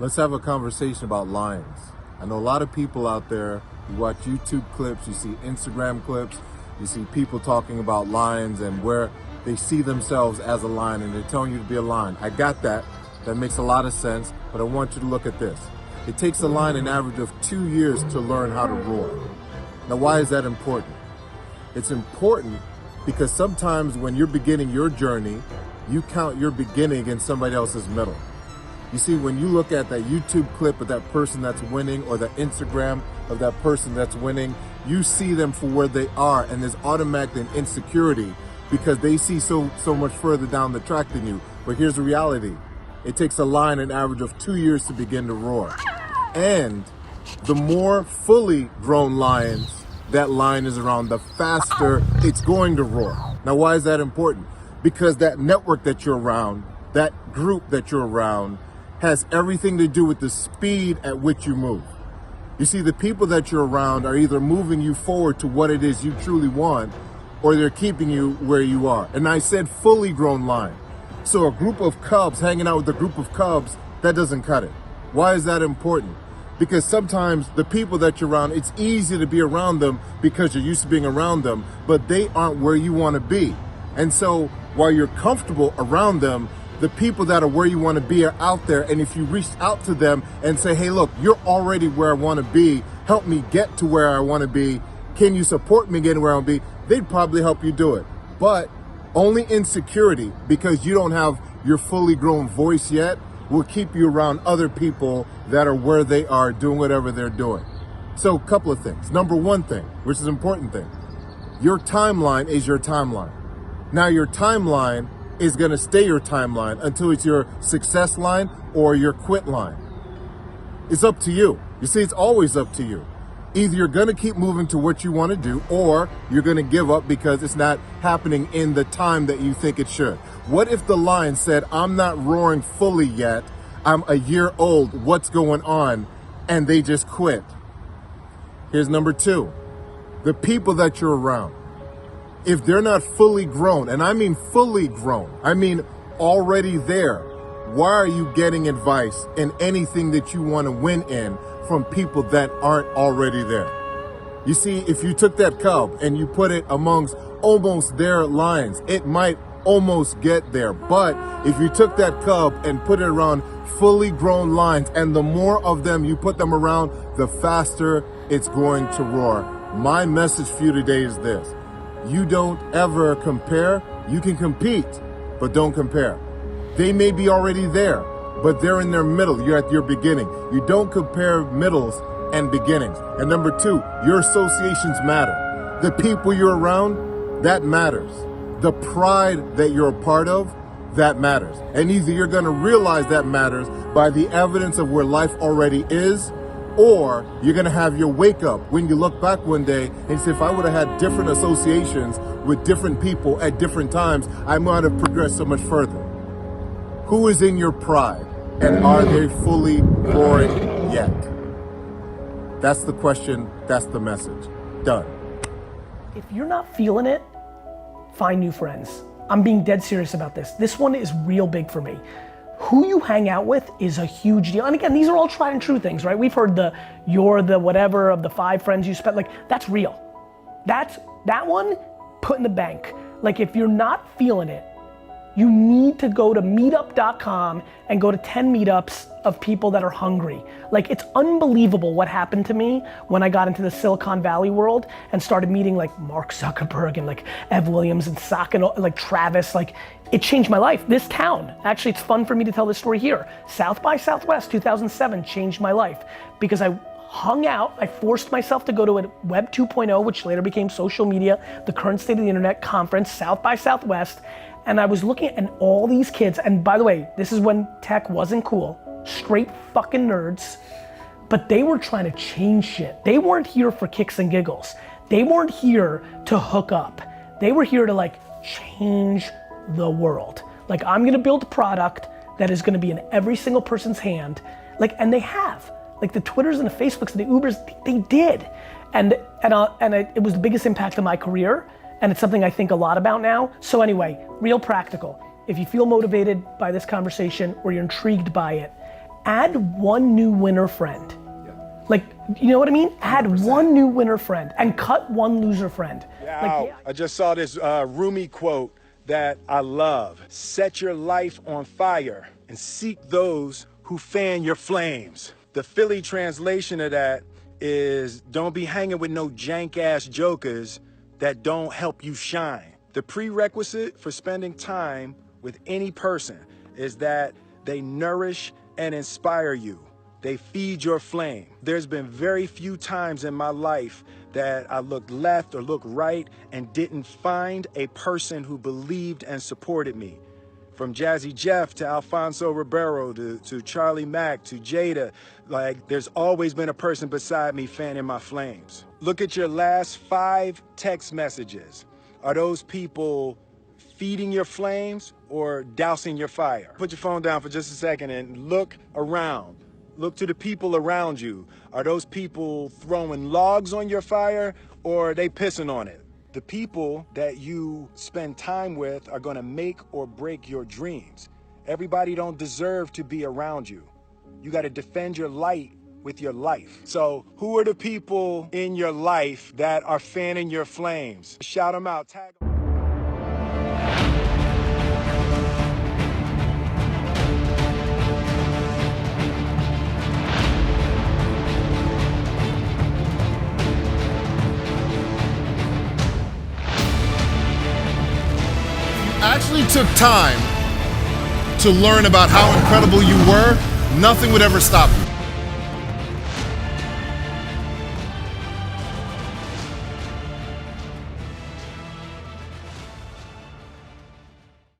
Let's have a conversation about lions. I know a lot of people out there, you watch YouTube clips, you see Instagram clips, you see people talking about lions and where they see themselves as a lion and they're telling you to be a lion. I got that. That makes a lot of sense, but I want you to look at this. It takes a lion an average of 2 years to learn how to roar. Now, why is that important? It's important because sometimes when you're beginning your journey, you count your beginning against somebody else's middle. You see, when you look at that YouTube clip of that person that's winning or the Instagram of that person that's winning, you see them for where they are, and there's automatic an insecurity because they see so much further down the track than you. But here's the reality. It takes a lion an average of 2 years to begin to roar. And the more fully grown lions that lion is around, the faster it's going to roar. Now, why is that important? Because that network that you're around, that group that you're around, has everything to do with the speed at which you move. You see, the people that you're around are either moving you forward to what it is you truly want, or they're keeping you where you are. And I said fully grown lion. So a group of cubs hanging out with a group of cubs, that doesn't cut it. Why is that important? Because sometimes the people that you're around, it's easy to be around them because you're used to being around them, but they aren't where you want to be. And so while you're comfortable around them, the people that are where you want to be are out there. And if you reach out to them and say, hey, look, you're already where I want to be. Help me get to where I want to be. Can you support me getting where I want to be? They'd probably help you do it. But only insecurity, because you don't have your fully grown voice yet, will keep you around other people that are where they are doing whatever they're doing. So a couple of things. Number one thing, which is an important thing, your timeline is your timeline. Now your timeline is going to stay your timeline until it's your success line or your quit line. It's up to you. You see, it's always up to you. Either you're going to keep moving to what you want to do, or you're going to give up because it's not happening in the time that you think it should. What if the lion said, I'm not roaring fully yet, I'm a year old, what's going on? And they just quit. Here's number two, the people that you're around. If they're not fully grown, and I mean fully grown, I mean already there, why are you getting advice in anything that you want to win in from people that aren't already there? You see, if you took that cub and you put it amongst almost their lions, it might almost get there. But if you took that cub and put it around fully grown lions, and the more of them you put them around, the faster it's going to roar. My message for you today is this. You don't ever compare. You can compete, but don't compare. They may be already there, but they're in their middle. You're at your beginning. You don't compare middles and beginnings. And number two, your associations matter. The people you're around, that matters. The pride that you're a part of, that matters. And either you're going to realize that matters by the evidence of where life already is, or you're going to have your wake up when you look back one day and say, if I would have had different associations with different people at different times, I might have progressed so much further. Who is in your pride, and are they fully roaring yet? That's the question. That's the message. Done. If you're not feeling it, find new friends. I'm being dead serious about this. This one is real big for me. Who you hang out with is a huge deal. And again, these are all tried and true things, right? We've heard you're the whatever of the 5 friends you spent, like that's real. That one, put in the bank. Like if you're not feeling it, you need to go to meetup.com and go to 10 meetups of people that are hungry. Like it's unbelievable what happened to me when I got into the Silicon Valley world and started meeting like Mark Zuckerberg and like Ev Williams and like Travis, like it changed my life. This town, actually it's fun for me to tell this story here. South by Southwest 2007 changed my life because I hung out, I forced myself to go to a Web 2.0, which later became social media, the current state of the internet conference, South by Southwest. And I was looking at all these kids, and by the way, this is when tech wasn't cool, straight fucking nerds, but they were trying to change shit. They weren't here for kicks and giggles. They weren't here to hook up. They were here to like change the world. Like I'm gonna build a product that is gonna be in every single person's hand, like, and they have. Like the Twitters and the Facebooks and the Ubers, they did. And it was the biggest impact of my career. And it's something I think a lot about now. So anyway, real practical. If you feel motivated by this conversation or you're intrigued by it, add one new winner friend. Like, you know what I mean? Add 100%. One new winner friend and cut one loser friend. Like, I just saw this Rumi quote that I love. Set your life on fire and seek those who fan your flames. The Philly translation of that is don't be hanging with no jank ass jokers that don't help you shine. The prerequisite for spending time with any person is that they nourish and inspire you. They feed your flame. There's been very few times in my life that I looked left or looked right and didn't find a person who believed and supported me. From Jazzy Jeff to Alfonso Ribeiro to Charlie Mack to Jada, like there's always been a person beside me fanning my flames. Look at your last 5 text messages. Are those people feeding your flames or dousing your fire? Put your phone down for just a second and look around. Look to the people around you. Are those people throwing logs on your fire or are they pissing on it? The people that you spend time with are gonna make or break your dreams. Everybody don't deserve to be around you. You gotta defend your light with your life. So who are the people in your life that are fanning your flames? Shout them out, tag them. Actually took time to learn about how incredible you were, nothing would ever stop you.